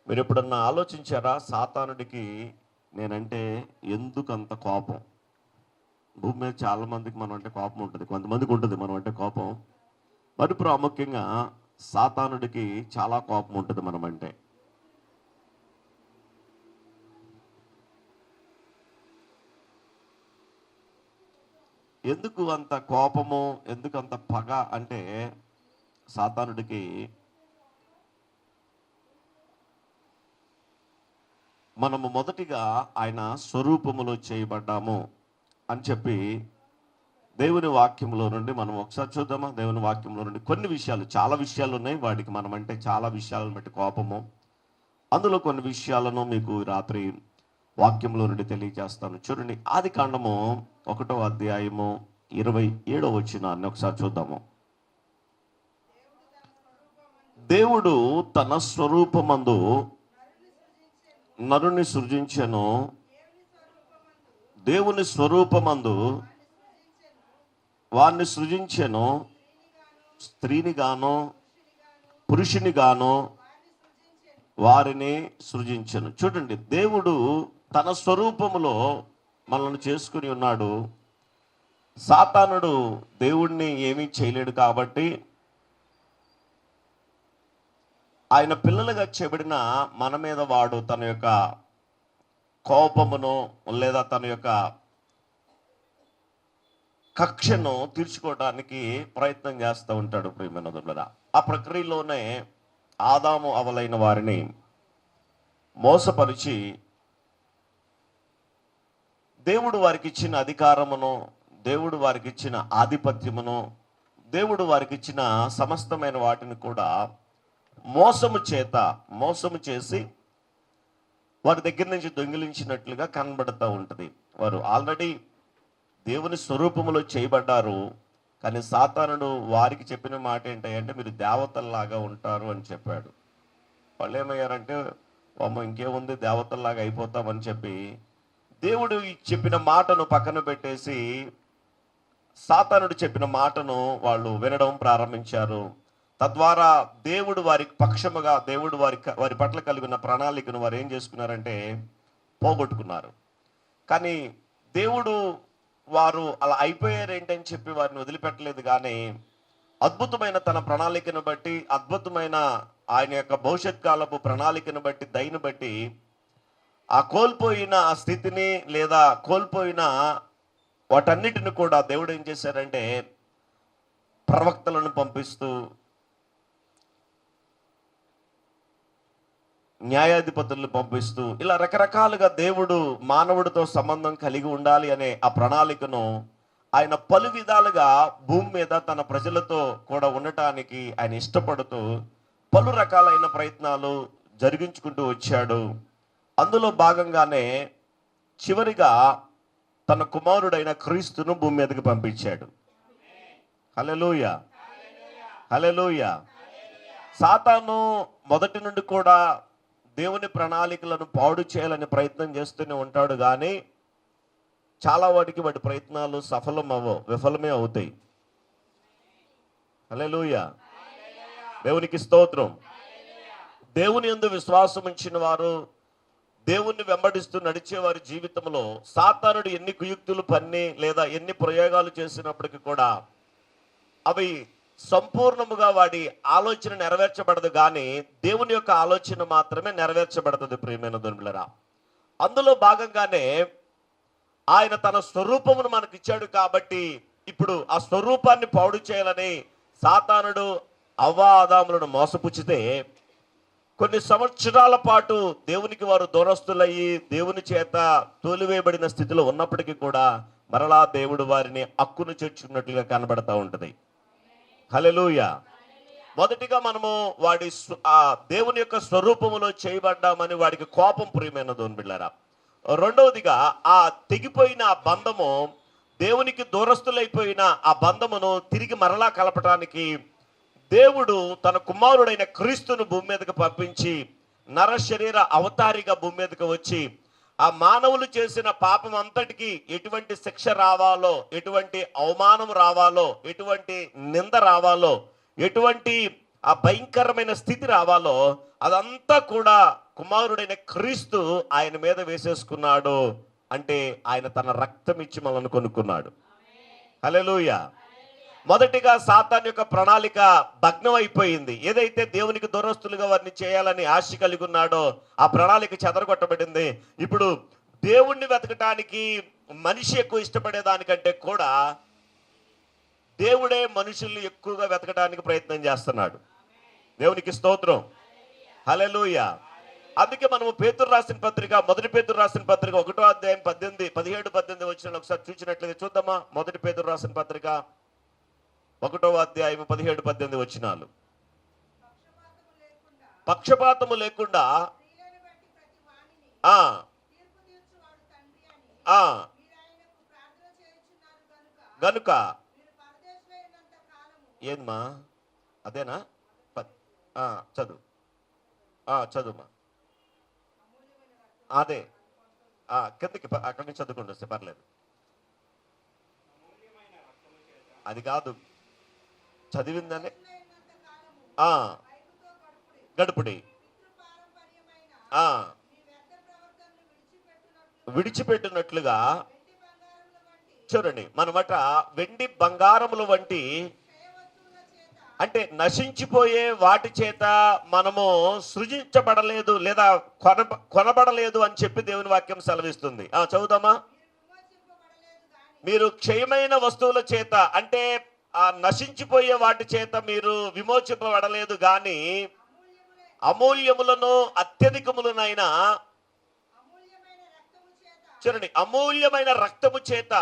మీరు ఎప్పుడన్నా ఆలోచించారా సాతానుడికి నేనంటే ఎందుకు అంత కోపం? భూమి మీద చాలా మందికి మనం అంటే కోపం ఉంటుంది, కొంతమందికి ఉంటుంది మనం అంటే కోపం. మరి ప్రాముఖ్యంగా సాతానుడికి చాలా కోపం ఉంటుంది మనం అంటే. ఎందుకు అంత కోపము, ఎందుకు అంత పగ అంటే సాతానుడికి మనము మొదటిగా ఆయన స్వరూపములో చేయబడ్డాము అని చెప్పి దేవుని వాక్యంలో నుండి మనం ఒకసారి చూద్దామా? దేవుని వాక్యంలో నుండి కొన్ని విషయాలు, చాలా విషయాలు ఉన్నాయి, వాటికి మనం అంటే చాలా విషయాలను బట్టి కోపము. అందులో కొన్ని విషయాలను మీకు రాత్రి వాక్యంలో నుండి తెలియజేస్తాను. చూడండి, ఆది కాండము 1వ అధ్యాయము 27వ వచనాన్ని ఒకసారి చూద్దాము. దేవుడు తన స్వరూపమందు నరుని సృజించెను, దేవుని స్వరూపమందు వారిని సృజించెను, స్త్రీని గాను పురుషుని గాను వారిని సృజించెను. చూడండి, దేవుడు తన స్వరూపములో మనల్ని చేసుకుని ఉన్నాడు. సాతానుడు దేవుణ్ణి ఏమీ చేయలేడు కాబట్టి ఆయన పిల్లలుగా చెబడిన మన మీద వాడు తన యొక్క కోపమును లేదా తన యొక్క కక్షను తీర్చుకోవడానికి ప్రయత్నం చేస్తూ ఉంటాడు. ప్రియమైనదులరా, ఆ ప్రక్రియలోనే ఆదాము అవలైన వారిని మోసపరిచి దేవుడు వారికి ఇచ్చిన అధికారమును, దేవుడు వారికి ఇచ్చిన ఆధిపత్యమును, దేవుడు వారికి ఇచ్చిన సమస్తమైన వాటిని కూడా మోసము చేసి వారి దగ్గర నుంచి దొంగిలించినట్లుగా కనబడుతూ ఉంటుంది. వారు ఆల్రెడీ దేవుని స్వరూపములో చేయబడ్డారు, కానీ సాతానుడు వారికి చెప్పిన మాట ఏంటంటే మీరు దేవతల్లాగా ఉంటారు అని చెప్పాడు. వాళ్ళు ఏమయ్యారంటే ఇంకేముంది, దేవతల్లాగా అయిపోతామని చెప్పి దేవుడు చెప్పిన మాటను పక్కన పెట్టేసి సాతానుడు చెప్పిన మాటను వాళ్ళు వినడం ప్రారంభించారు. తద్వారా దేవుడు వారికి పక్షముగా, దేవుడు వారి పట్ల కలిగిన ప్రణాళికను వారు ఏం చేసుకున్నారంటే పోగొట్టుకున్నారు. కానీ దేవుడు వారు అలా అయిపోయారు ఏంటని చెప్పి వారిని వదిలిపెట్టలేదు. కానీ అద్భుతమైన తన ప్రణాళికను బట్టి, అద్భుతమైన ఆయన యొక్క భవిష్యత్ కాలపు ప్రణాళికను బట్టి, దయను బట్టి ఆ కోల్పోయిన ఆ స్థితిని లేదా కోల్పోయిన వాటన్నిటిని కూడా దేవుడు ఏం చేశారంటే ప్రవక్తలను పంపిస్తూ, న్యాయాధిపతులను పంపిస్తూ, ఇలా రకరకాలుగా దేవుడు మానవుడితో సంబంధం కలిగి ఉండాలి అనే ఆ ప్రణాళికను ఆయన పలు విధాలుగా భూమి మీద తన ప్రజలతో కూడా ఉండటానికి ఆయన ఇష్టపడుతూ పలు రకాలైన ప్రయత్నాలు జరిగించుకుంటూ వచ్చాడు. అందులో భాగంగానే చివరిగా తన కుమారుడైన క్రీస్తును భూమి మీదకి పంపించాడు. హల్లెలూయా, హల్లెలూయా. సాతాను మొదటి నుండి కూడా దేవుని ప్రణాళికలను పాడు చేయాలని ప్రయత్నం చేస్తూనే ఉంటాడు. కానీ చాలా వాటికి వాటి ప్రయత్నాలు విఫలమే అవుతాయి. హల్లెలూయా, దేవునికి స్తోత్రం. దేవుని యందు విశ్వాసం ఉంచిన వారు, దేవుణ్ణి వెంబడిస్తూ నడిచే వారి జీవితంలో సాతానుడు ఎన్ని కుయుక్తులు పన్ని లేదా ఎన్ని ప్రయోగాలు చేసినప్పటికీ కూడా అవి సంపూర్ణముగా వాడి ఆలోచన నెరవేర్చబడదు. కానీ దేవుని యొక్క ఆలోచన మాత్రమే నెరవేర్చబడుతుంది. ప్రియమైన దుర్మిలరా, అందులో భాగంగానే ఆయన తన స్వరూపమును మనకి ఇచ్చాడు. కాబట్టి ఇప్పుడు ఆ స్వరూపాన్ని పాడు చేయాలని సాతానుడు ఆదాములను మోసపుచ్చితే కొన్ని సంవత్సరాల పాటు దేవునికి వారు దూరస్తులయ్యి దేవుని చేత తోలివేయబడిన స్థితిలో ఉన్నప్పటికీ కూడా మరలా దేవుడు వారిని హక్కును చేర్చుకున్నట్లుగా కనబడతా ఉంటుంది. హల్లెలూయా. మొదటిగా మనము ఆ దేవుని యొక్క స్వరూపములో చేయబడ్డామని వాడికి కోపం, ప్రియమైన దేవుని బిడ్డలారా. రెండవదిగా ఆ తెగిపోయిన ఆ బంధము, దేవునికి దూరస్తులైపోయిన ఆ బంధమును తిరిగి మరలా కలపటానికి దేవుడు తన కుమారుడైన క్రీస్తును భూమి మీదకి పంపించి నర శరీర అవతారిగా భూమి మీదకి వచ్చి ఆ మానవులు చేసిన పాపం అంతటికి ఎటువంటి శిక్ష రావాలో, ఎటువంటి అవమానం రావాలో, ఎటువంటి నింద రావాలో, ఎటువంటి ఆ భయంకరమైన స్థితి రావాలో అదంతా కూడా కుమారుడైన క్రీస్తు ఆయన మీద వేసేసుకున్నాడు అంటే ఆయన తన రక్తం ఇచ్చి మనల్ని కొనుక్కున్నాడు. హల్లెలూయా. మొదటిగా సాతాన్ యొక్క ప్రణాళిక భగ్నం అయిపోయింది. ఏదైతే దేవునికి దూరస్తులుగా వారిని చేయాలని ఆశ కలిగి ఉన్నాడో ఆ ప్రణాళిక చెదరగొట్టబడింది. ఇప్పుడు దేవుణ్ణి వెతకటానికి మనిషి ఎక్కువ ఇష్టపడేదానికంటే కూడా దేవుడే మనుషుల్ని ఎక్కువగా వెతకడానికి ప్రయత్నం చేస్తున్నాడు. దేవునికి స్తోత్రం. హల్లెలూయా. అందుకే మనము పేతురు రాసిన పత్రిక, మొదటి పేతురు రాసిన పత్రిక 1వ అధ్యాయం 17, 17, 18 వచ్చిన ఒకసారి చూసినట్లయితే చూద్దామా. మొదటి పేతురు రాసిన పత్రిక 1వ అధ్యాయం 17, 18 వచనాలు. పక్షపాతము లేకుండా గనుక ఏందమ్మా అదేనా? చదువు చదువుమా. అదే కిందకి అక్కడి నుంచి చదువుకుంటూ వస్తే పర్లేదు. అది కాదు చదివిందని గడుపుడి విడిచిపెట్టినట్లుగా. చూడండి, మనమట వెండి బంగారముల వంటి అంటే నశించిపోయే వాటి చేత మనము సృజించబడలేదు లేదా కొనబడలేదు అని చెప్పి దేవుని వాక్యం సెలవిస్తుంది. చదువుదామా. మీరు క్షయమైన వస్తువుల చేత అంటే ఆ నశించిపోయే వాటి చేత మీరు విమోచింపబడలేదు గాని అమూల్యములను అత్యధికములనైనా, చూడండి, అమూల్యమైన రక్తము చేత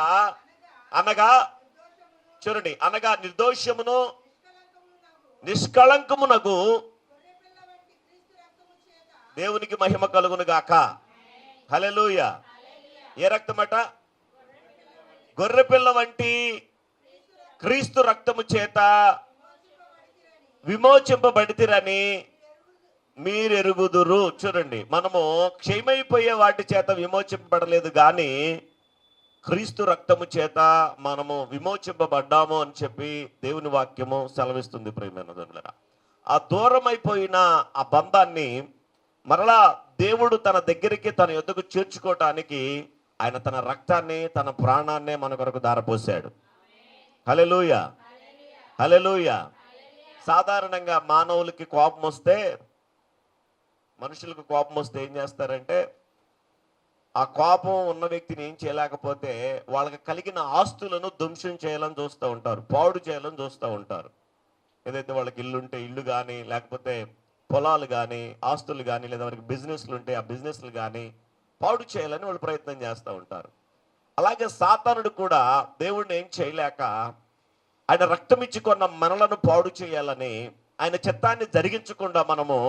అనగా, చూడండి, అనగా నిర్దోషమును నిష్కళంకమునగు దేవునికి మహిమ కలుగును గాక. హల్లెలూయా. ఏ రక్తమట? గొర్రెపిల్ల వంటి క్రీస్తు రక్తము చేత విమోచింపబడితిరని మీరెరుగుదురు. చూడండి, మనము క్షయమైపోయే వాటి చేత విమోచింపబడలేదు కానీ క్రీస్తు రక్తము చేత మనము విమోచింపబడ్డాము అని చెప్పి దేవుని వాక్యము సెలవిస్తుంది. ప్రియమైన దేవులారా, ఆ దూరమైపోయిన ఆ బంధాన్ని మరలా దేవుడు తన దగ్గరికి తన యొద్దకు చేర్చుకోవటానికి ఆయన తన రక్తాన్ని తన ప్రాణాన్నే మన కొరకు ధారపోసాడు. హల్లెలూయా. హల్లెలూయా. సాధారణంగా మానవులకి కోపం వస్తే, మనుషులకు కోపం వస్తే ఏం చేస్తారంటే ఆ కోపం ఉన్న వ్యక్తిని ఏం చేయలేకపోతే వాళ్ళకి కలిగిన ఆస్తులను ధ్వంసం చేయాలని చూస్తూ ఉంటారు, పాడు చేయాలని చూస్తూ ఉంటారు. ఏదైతే వాళ్ళకి ఇల్లు ఉంటే ఇల్లు కానీ, లేకపోతే పొలాలు కానీ, ఆస్తులు కానీ, లేదా వారికి బిజినెస్లు ఉంటే ఆ బిజినెస్లు కానీ పాడు చేయాలని వాళ్ళు ప్రయత్నం చేస్తూ ఉంటారు. అలాగే సాతానుడు కూడా దేవుడిని ఏం చేయలేక ఆయన రక్తం ఇచ్చి కొన్న మనలను పాడు చేయాలని, ఆయన చిత్తాన్ని జరిగించకుండా మనము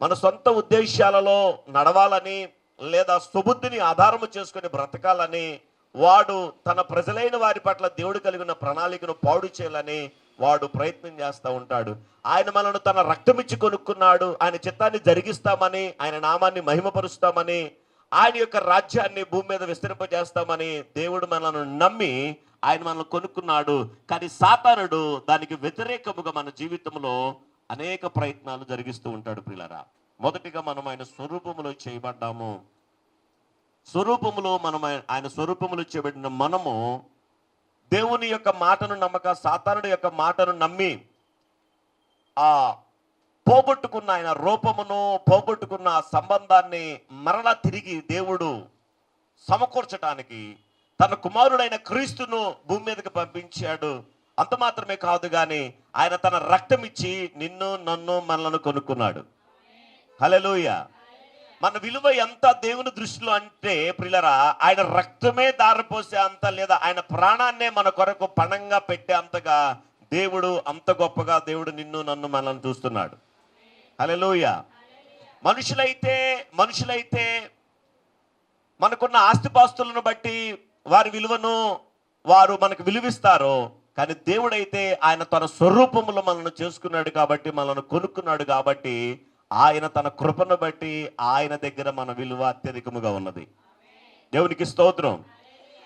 మన సొంత ఉద్దేశాలలో నడవాలని లేదా సుబుద్ధిని ఆధారము చేసుకుని బ్రతకాలని వాడు తన ప్రజలైన వారి పట్ల దేవుడు కలిగిన ప్రణాళికను పాడు చేయాలని వాడు ప్రయత్నం చేస్తూ ఉంటాడు. ఆయన మనను తన రక్తం ఇచ్చి కొనుక్కున్నాడు. ఆయన చిత్తాన్ని జరిగిస్తామని, ఆయన నామాన్ని మహిమపరుస్తామని, ఆయన యొక్క రాజ్యాన్ని భూమి మీద విస్తరింపజేస్తామని దేవుడు మనల్ని నమ్మి ఆయన మనల్ని కొనుక్కున్నాడు. కానీ సాతానుడు దానికి వ్యతిరేకముగా మన జీవితంలో అనేక ప్రయత్నాలు జరిగిస్తూ ఉంటాడు. ప్రియులారా, మొదటిగా మనం ఆయన స్వరూపములో చేయబడ్డాము. స్వరూపములో మనం ఆయన స్వరూపములో చేయబడిన మనము దేవుని యొక్క మాటను నమ్మక సాతానుడి యొక్క మాటను నమ్మి ఆ పోగొట్టుకున్న ఆయన రూపమును, పోగొట్టుకున్న సంబంధాన్ని మరలా తిరిగి దేవుడు సమకూర్చడానికి తన కుమారుడైన క్రీస్తును భూమి మీదకి పంపించాడు. అంత మాత్రమే కాదు కానీ ఆయన తన రక్తం ఇచ్చి నిన్ను నన్ను మనలను కొనుక్కున్నాడు. హల్లెలూయా. మన విలువ ఎంత దేవుని దృష్టిలో అంటే ప్రియులారా, ఆయన రక్తమే దారిపోసే అంత, లేదా ఆయన ప్రాణాన్నే మన కొరకు పణంగా పెట్టే అంతగా దేవుడు, అంత గొప్పగా దేవుడు నిన్ను నన్ను మనల్ని చూస్తున్నాడు. హల్లెలూయా. మనుషులైతే మనకున్న ఆస్తిపాస్తులను బట్టి వారి విలువను వారు మనకు విలువిస్తారు. కానీ దేవుడైతే ఆయన తన స్వరూపములో మనల్ని చేసుకున్నాడు కాబట్టి, మనల్ని కొనుక్కున్నాడు కాబట్టి ఆయన తన కృపను బట్టి ఆయన దగ్గర మన విలువ అత్యధికముగా ఉన్నది. దేవునికి స్తోత్రం.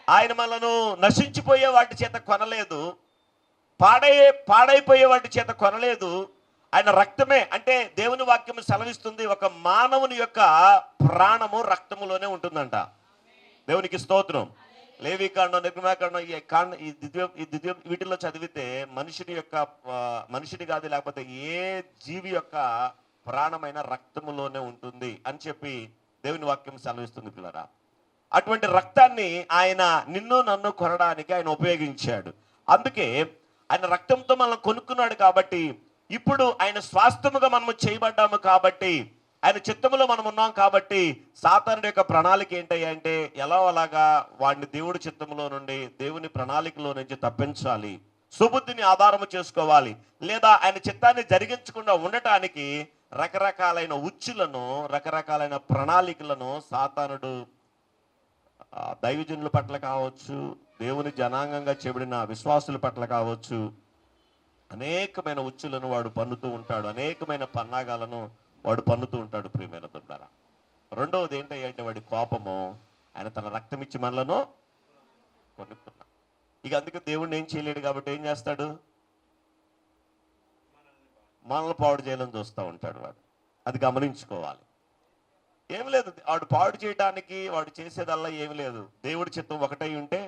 ఆయన మనను నశించిపోయే వాటి చేత కొనలేదు, పాడైపోయే వాటి చేత కొనలేదు. ఆయన రక్తమే, అంటే దేవుని వాక్యం సెలవిస్తుంది ఒక మానవుని యొక్క ప్రాణము రక్తములోనే ఉంటుందంట. దేవునికి స్తోత్రం. లేవీకాండం, నిర్గమాకాండం, ఈ వీటిల్లో చదివితే మనిషిని కాదు, లేకపోతే ఏ జీవి యొక్క ప్రాణమైన రక్తములోనే ఉంటుంది అని చెప్పి దేవుని వాక్యం సెలవిస్తుంది పిల్లరా. అటువంటి రక్తాన్ని ఆయన నిన్ను నన్ను కొనడానికి ఆయన ఉపయోగించాడు. అందుకే ఆయన రక్తంతో మనం కొనుక్కున్నాడు కాబట్టి, ఇప్పుడు ఆయన స్వాస్థ్యముగా మనము చేయబడ్డాము కాబట్టి, ఆయన చిత్తములో మనం ఉన్నాం కాబట్టి, సాతానుడి యొక్క ప్రణాళిక ఏంటయ్యా అంటే ఎలా అలాగా వాడిని దేవుడి చిత్తములో నుండి, దేవుని ప్రణాళికలో నుంచి తప్పించాలి, సుబుద్ధిని ఆధారము చేసుకోవాలి, లేదా ఆయన చిత్తాన్ని జరిగించకుండా ఉండటానికి రకరకాలైన ఉచ్చులను, రకరకాలైన ప్రణాళికలను సాతానుడు దైవజనుల పట్ల కావచ్చు, దేవుని జనాంగంగా చెబడిన విశ్వాసుల పట్ల కావచ్చు, అనేకమైన ఉచ్చులను వాడు పన్నుతూ ఉంటాడు, అనేకమైన పన్నాగాలను వాడు పన్నుతూ ఉంటాడు. ప్రియమైన దుడ్డారా, రెండవది ఏంటంటే వాడి కోపము. ఆయన తన రక్తం ఇచ్చి మనలను కొనుక్కున్నా. ఇక అందుకే దేవుడిని ఏం చేయలేడు కాబట్టి ఏం చేస్తాడు? మనల్ని పాడు చేయాలని చూస్తూ ఉంటాడు వాడు. అది గమనించుకోవాలి. ఏమి లేదు, వాడు పాడు చేయడానికి వాడు చేసేదల్లా ఏమి లేదు. దేవుడి చిత్తం ఒకటై ఉంటే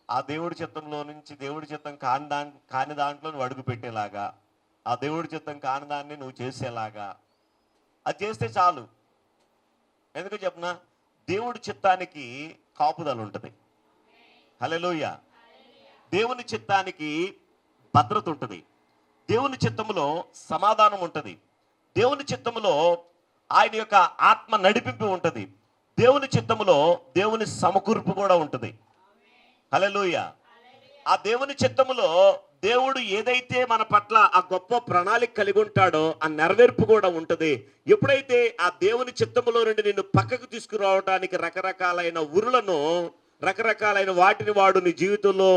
ఆ దేవుడి చిత్తంలో నుంచి దేవుడి చిత్తం కాని దాంట్లో నువ్వు అడుగు పెట్టేలాగా, ఆ దేవుడి చిత్తం కాని దాన్ని నువ్వు చేసేలాగా అది చేస్తే చాలు. ఎందుకు చెప్పనా, దేవుడి చిత్తానికి కాపుదల ఉంటుంది. హల్లెలూయా. దేవుని చిత్తానికి భద్రత ఉంటుంది. దేవుని చిత్తములో సమాధానం ఉంటుంది. దేవుని చిత్తములో ఆయన యొక్క ఆత్మ నడిపింపు ఉంటుంది. దేవుని చిత్తములో దేవుని సమకూర్పు కూడా ఉంటుంది. హల్లెలూయా. ఆ దేవుని చిత్తములో దేవుడు ఏదైతే మన పట్ల ఆ గొప్ప ప్రణాళిక కలిగి ఉంటాడో ఆ నెరవేర్పు కూడా ఉంటుంది. ఎప్పుడైతే ఆ దేవుని చిత్తములో నుండి నిన్ను పక్కకు తీసుకురావడానికి రకరకాలైన ఉరులను, రకరకాలైన వాటిని వాడు నీ జీవితంలో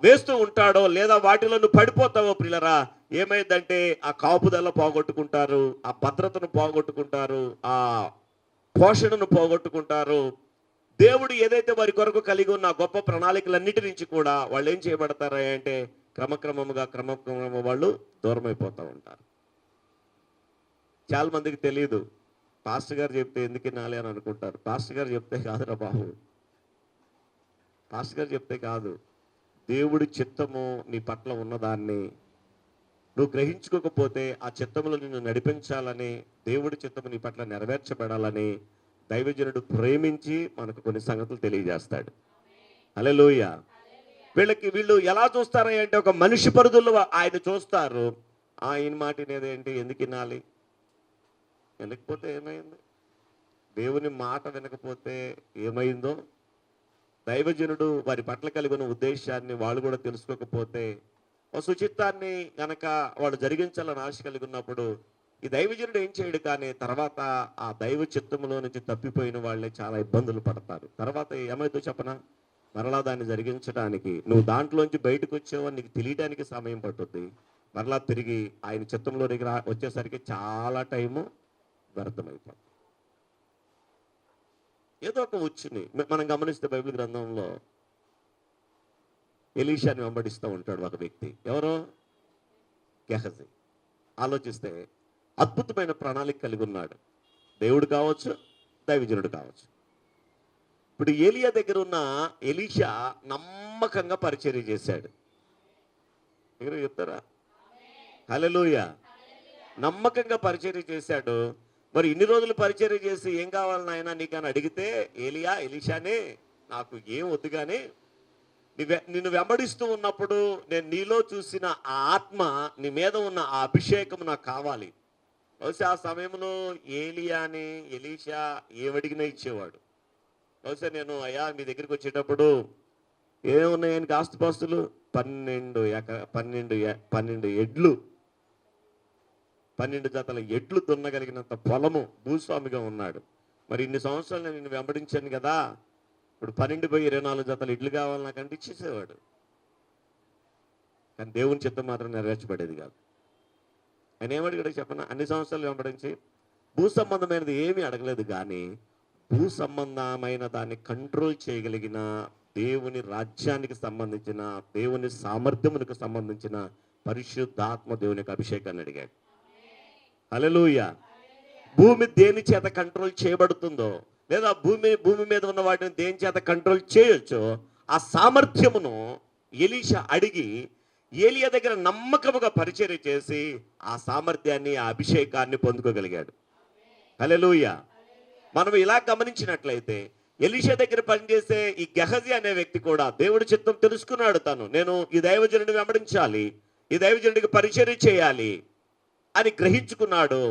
వేస్తూ ఉంటాడో, లేదా వాటిలో నువ్వు పడిపోతావో ప్రియులరా, ఏమైందంటే ఆ కాపుదల పోగొట్టుకుంటారు, ఆ భద్రతను పోగొట్టుకుంటారు, ఆ పోషణను పోగొట్టుకుంటారు. దేవుడు ఏదైతే వారి కొరకు కలిగి ఉన్న గొప్ప ప్రణాళికలన్నిటి నుంచి కూడా వాళ్ళు ఏం చేయబడతారా అంటే క్రమక్రమముగా వాళ్ళు దూరం అయిపోతూ ఉంటారు. చాలా మందికి తెలియదు. పాస్టర్ గారు చెప్తే ఎందుకు వినాలి అని అనుకుంటారు. పాస్టర్ గారు చెప్తే కాదురా బాబు, పాస్టర్ గారు చెప్తే కాదు. దేవుడి చిత్తము నీ పట్ల ఉన్నదాన్ని నువ్వు గ్రహించుకోకపోతే ఆ చిత్తములో నిన్ను నడిపించాలని, దేవుడి చిత్తము నీ పట్ల నెరవేర్చబడాలని దైవజనుడు ప్రేమించి మనకు కొన్ని సంగతులు తెలియజేస్తాడు. హల్లెలూయా. వీళ్ళు ఎలా చూస్తారా అంటే ఒక మనిషి పరిధుల్లో ఆయన చూస్తారు. ఆయన మాట వినేదేంటి, ఎందుకు వినాలి, వినకపోతే ఏమైంది, దేవుని మాట వినకపోతే ఏమైందో, దైవజనుడు వారి పట్ల కలిగిన ఉద్దేశాన్ని వాళ్ళు కూడా తెలుసుకోకపోతే, ఒక సుచిత్తాన్ని కనుక వాళ్ళు జరిగించాలని ఆశ కలిగి ఉన్నప్పుడు ఈ దైవజనుడు ఏం చేయడు. కానీ తర్వాత ఆ దైవ చిత్తములో నుంచి తప్పిపోయిన వాళ్ళే చాలా ఇబ్బందులు పడతారు. తర్వాత ఏమైతే చెప్పనా, మరలా దాన్ని జరిగించడానికి నువ్వు దాంట్లోంచి బయటకు వచ్చావని నీకు తెలియడానికి సమయం పట్టుద్ది. మరలా తిరిగి ఆయన చిత్తంలోనికి వచ్చేసరికి చాలా టైము వ్యర్థమైపోతుంది. ఏదో ఒక ఉచ్చుని మనం గమనిస్తే బైబిల్ గ్రంథంలో ఎలీషాని వెంబడిస్తూ ఉంటాడు ఒక వ్యక్తి. ఎవరో గెహజీ. ఆలోచిస్తే అద్భుతమైన ప్రణాళిక కలిగి ఉన్నాడు. దేవుడు కావచ్చు, దైవజనుడు కావచ్చు. ఇప్పుడు ఏలియా దగ్గర ఉన్న ఎలీషా నమ్మకంగా పరిచర్య చేశాడు. మీరు చెప్తారా? హల్లెలూయా. నమ్మకంగా పరిచర్య చేశాడు. మరి ఇన్ని రోజులు పరిచర్య చేసి ఏం కావాలి నాయనా నీకు అని అడిగితే, ఎలీషానే నాకు ఏం వద్దు, కానీ నిన్ను వెంబడిస్తూ ఉన్నప్పుడు నేను నీలో చూసిన ఆ ఆత్మ, నీ మీద ఉన్న ఆ అభిషేకం నాకు కావాలి. బహుశా ఆ సమయంలో ఎలీషా ఏమడిగినా ఇచ్చేవాడు. బహుశా నేను అయ్యా మీ దగ్గరికి వచ్చేటప్పుడు ఏమున్నాయని ఆస్తిపాస్తులు 12 ఎడ్లు, 12 జతల ఎడ్లు దున్నగలిగినంత పొలము, భూస్వామిగా ఉన్నాడు. మరి ఇన్ని సంవత్సరాలు నేను నిన్ను వెంబడించాను కదా, ఇప్పుడు 12/24 జతల ఎడ్లు కావాలి నాకంటే ఇచ్చేసేవాడు. కానీ దేవుని చిత్తం మాత్రం నెరవేర్చబడేది కాదు. ఆయన ఏమడిగాడు చెప్పనా, అన్ని సంవత్సరాలు వెంబడించి భూ సంబంధమైనది ఏమీ అడగలేదు, కానీ భూ సంబంధమైన దాన్ని కంట్రోల్ చేయగలిగిన దేవుని రాజ్యానికి సంబంధించిన, దేవుని సామర్థ్యమునికి సంబంధించిన పరిశుద్ధాత్మ దేవుని యొక్క అభిషేకాన్ని అడిగాడు. హల్లెలూయా. భూమి దేని చేత కంట్రోల్ చేయబడుతుందో, లేదా భూమి మీద ఉన్న వాటిని దేని చేత కంట్రోల్ చేయొచ్చో ఆ సామర్థ్యమును ఎలీషా అడిగి ఏలియా దగ్గర నమ్మకముగా పరిచర్య చేసి ఆ సామర్థ్యాన్ని, ఆ అభిషేకాన్ని పొందుకోగలిగాడు. హల్లెలూయా. మనం ఇలా గమనించినట్లయితే ఎలీషా దగ్గర పనిచేసే ఈ గెహజీ అనే వ్యక్తి కూడా దేవుడి చిత్తం తెలుసుకున్నాడు. నేను ఈ దైవజనుడిని వెంబడించాలి, ఈ దైవజనుడికి పరిచర్య చేయాలి అని గ్రహించుకున్నాడు.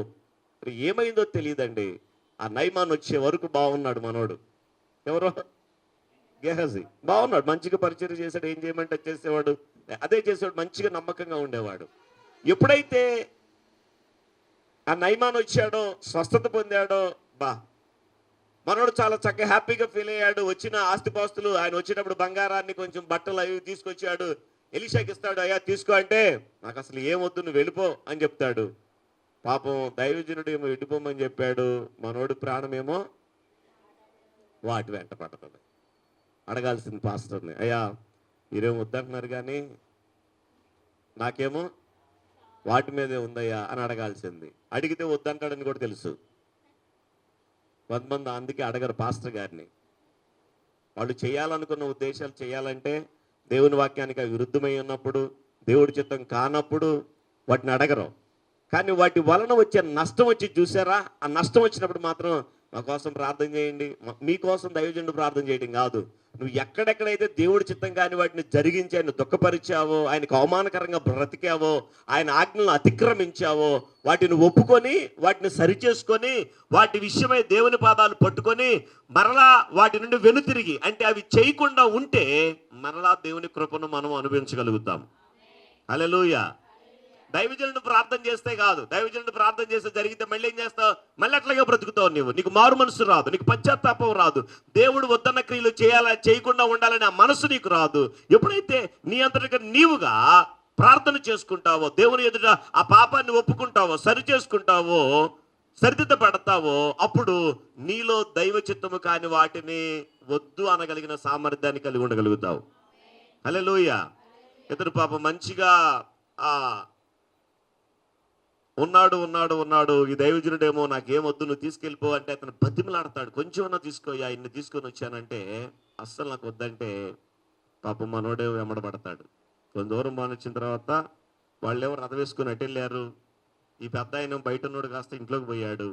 ఏమైందో తెలియదండి. ఆ నైమాన్ వచ్చే వరకు బాగున్నాడు మనోడు. ఎవరో గెహజీ బాగున్నాడు, మంచిగా పరిచర్య చేశాడు, ఏం చేయమంటే చేసేవాడు, అదే చేసేవాడు, మంచిగా నమ్మకంగా ఉండేవాడు. ఎప్పుడైతే ఆ నైమాన్ వచ్చాడో, స్వస్థత పొందాడో, మనోడు చాలా చక్కగా హ్యాపీగా ఫీల్ అయ్యాడు. వచ్చిన ఆస్తిపాస్తులు, ఆయన వచ్చినప్పుడు బంగారాన్ని, కొంచెం బట్టలు అవి తీసుకొచ్చాడు. ఎలీషాకి ఇస్తాడు. అయ్యా తీసుకో అంటే, నాకు అసలు ఏమొద్దు, నువ్వు వెళ్ళిపో అని చెప్తాడు. పాపం దైవజనుడు ఏమో వెళ్ళిపోమని చెప్పాడు, మనోడు ప్రాణమేమో వాటి వెంట పడుతుంది. అడగాల్సింది పాస్టర్ని, అయ్యా మీరేమో వద్దంటున్నారు కానీ నాకేమో వాటి మీదే ఉందయ్యా అని అడగాల్సింది. అడిగితే వద్దంటాడని కూడా తెలుసు. కొంతమంది అందుకే అడగరు పాస్టర్ గారిని. వాళ్ళు చేయాలనుకున్న ఉద్దేశాలు చేయాలంటే దేవుని వాక్యానికి విరుద్ధమై ఉన్నప్పుడు, దేవుడి చిత్తం కానప్పుడు వాటిని అడగరు. కానీ వాటి వలన వచ్చే నష్టం వచ్చి చూసారా, ఆ నష్టం వచ్చినప్పుడు మాత్రం మా కోసం ప్రార్థన చేయండి, మీకోసం దైవజనుడు ప్రార్థన చేయడం కాదు. నువ్వు ఎక్కడెక్కడైతే దేవుడి చిత్తం కాని వాటిని జరిగించి ఆయన దుఃఖపరిచావో, ఆయనకు అవమానకరంగా బ్రతికావో, ఆయన ఆజ్ఞలను అతిక్రమించావో, వాటిని ఒప్పుకొని వాటిని సరిచేసుకొని వాటి విషయమై దేవుని పాదాలు పట్టుకొని మరలా వాటి నుండి వెనుతిరిగి, అంటే అవి చేయకుండా ఉంటే మరలా దేవుని కృపను మనం అనుభవించగలుగుతాం. హల్లెలూయా. దైవజనుడు ప్రార్థన చేస్తే కాదు, దైవజనుడు ప్రార్థన చేస్తే జరిగితే మళ్ళీ ఏం చేస్తావు, మళ్ళీ అట్లాగే బ్రతుకుతావు. నీకు మారు మనసు రాదు, నీకు పశ్చాత్తాపం రాదు, దేవుడు వద్దన్న క్రియలు చేయకుండా ఉండాలని ఆ మనసు నీకు రాదు. ఎప్పుడైతే నీ అంతటిగా నీవుగా ప్రార్థన చేసుకుంటావో, దేవుని ఎదుట ఆ పాపాన్ని ఒప్పుకుంటావో, సరి చేసుకుంటావో, సరిదిద్దపడతావో, అప్పుడు నీలో దైవ చిత్తము కాని వాటిని వద్దు అనగలిగిన సామర్థ్యాన్ని కలిగి ఉండగలుగుతావు. హల్లెలూయా. ఇతడు పాపం మంచిగా ఉన్నాడు. ఈ దైవజనుడేమో నాకేమొద్దు, నువ్వు తీసుకెళ్ళిపో అంటే అతను బతిమలాడతాడు. కొంచెమన్నా తీసుకోయా, ఇన్ని తీసుకొని వచ్చానంటే అస్సలు నాకు వద్దంటే పాపం మనోడే వెంబడబడతాడు. కొంత దూరం మానొచ్చిన తర్వాత వాళ్ళేమో రథం వేసుకుని అటు వెళ్ళారు. ఈ పెద్ద ఆయన బయట ఉన్నాడు, కాస్త ఇంట్లోకి పోయాడు.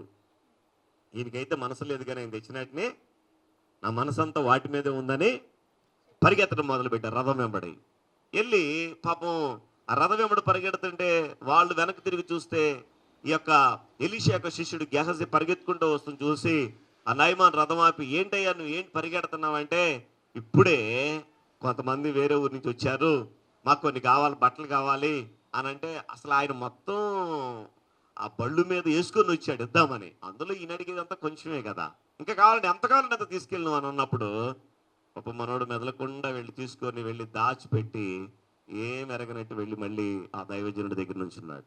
ఈయనకైతే మనసు లేదు, కానీ ఆయన తెచ్చినట్టునే నా మనసంతా వాటి మీదే ఉందని పరిగెత్తడం మొదలుపెట్టారు రథం వెంబడి. వెళ్ళి పాపం ఆ రథం వెంబడి పరిగెడుతుంటే వాళ్ళు వెనక్కి తిరిగి చూస్తే ఈ యొక్క ఎలీషా యొక్క శిష్యుడు గెహజీ పరిగెత్తుకుంటూ వస్తుంది చూసి ఆ నైమాన్ రథం ఆపి, ఏంటయ్యా నువ్వు ఏంటి పరిగెడుతున్నావు అంటే, ఇప్పుడే కొంతమంది వేరే ఊరి నుంచి వచ్చారు, మాకు కొన్ని కావాలి, బట్టలు కావాలి అని అంటే, అసలు ఆయన మొత్తం ఆ బళ్ళు మీద వేసుకొని వచ్చాడు ఇద్దామని. అందులో ఈయన అడిగేదంతా కొంచెమే కదా, ఇంకా కావాలంటే ఎంత కావాలంటే అంత తీసుకెళ్ళినావు అని అన్నప్పుడు పాపం మనోడు మెదలకుండా వెళ్ళి దాచిపెట్టి ఏం ఎరగనట్టు వెళ్ళి మళ్ళీ ఆ దైవజనుడి దగ్గర నుంచి ఉన్నాడు.